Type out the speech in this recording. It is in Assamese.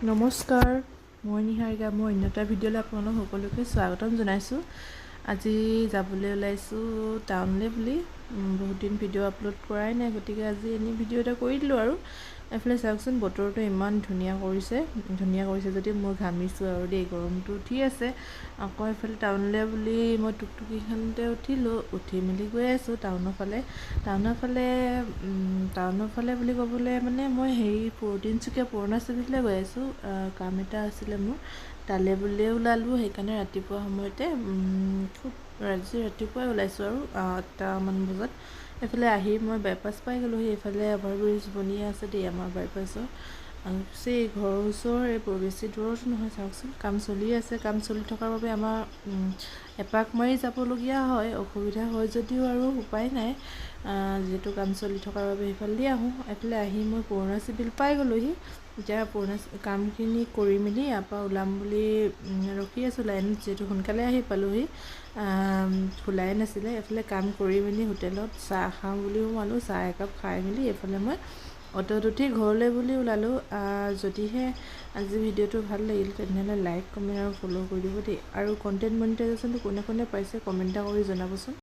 নমস্কাৰ, মই নিহাৰিকা। মই অন্য এটা ভিডিঅ'লৈ আপোনালোক সকলোকে স্বাগতম জনাইছোঁ। আজি যাবলৈ ওলাইছোঁ টাউনলৈ বুলি। বহুত দিন ভিডিঅ' আপলোড কৰাই নাই, গতিকে আজি এনেই ভিডিঅ' এটা কৰি দিলোঁ আৰু। এইফালে চাওকচোন, বতৰটো ইমান ধুনীয়া কৰিছে যদি মই ঘামিছোঁ আৰু দেই, গৰমটো উঠি আছে। আকৌ এইফালে টাউনলৈ বুলি মই টুকটুকিখনতে উঠি মেলি গৈ আছোঁ টাউনৰ ফালে বুলি ক'বলৈ মানে মই তিনিচুকীয়া পুৰণা চাৰিআলিলৈ গৈ আছোঁ। কাম এটা আছিলে মোৰ, তালৈ বুলিয়ে ওলালোঁ। সেইকাৰণে ৰাতিপুৱা সময়তে খুব ৰাতিপুৱাই ওলাইছোঁ আৰু 8টামান বজাত। এইফালে আহি মই বাইপাছ পাই গ'লোহি। এইফালে অভাৰব্ৰিজ বনিয়ে আছে দেই আমাৰ বাইপাছৰ। সেই ঘৰৰ ওচৰৰ বেছি দূৰত নহয়, চাওকচোন কাম চলি আছে। কাম চলি থকাৰ বাবে আমাৰ এপাক মাৰি যাবলগীয়া হয়, অসুবিধা হয় যদিও আৰু উপায় নাই। যিহেতু কাম চলি থকাৰ বাবে সেইফালেদি আহোঁ। এইফালে আহি মই পুৰণা চিভিল পাই গ'লোহি। এতিয়া পুৰণা কামখিনি কৰি মেলি ইয়াৰ পৰা ওলাম বুলি ৰখি আছোঁ লাইনত, যিহেতু সোনকালে আহি পালোহি। খোলাই নাছিলে। এইফালে কাম কৰি মেলি হোটেলত চাহ খাওঁ বুলি সোমালোঁ। চাহ একাপ খাই মেলি এইফালে মই অ'টোত উঠি ঘৰলৈ বুলি ওলালোঁ। যদিহে আজি ভিডিঅ'টো ভাল লাগিল তেনেহ'লে লাইক, কমেণ্ট আৰু ফ'ল' কৰি দিব দেই। আৰু কণ্টেণ্ট মনিটাইজেশ্যনটো কোনে কোনে পাইছে কমেণ্ট এটা কৰি জনাবচোন।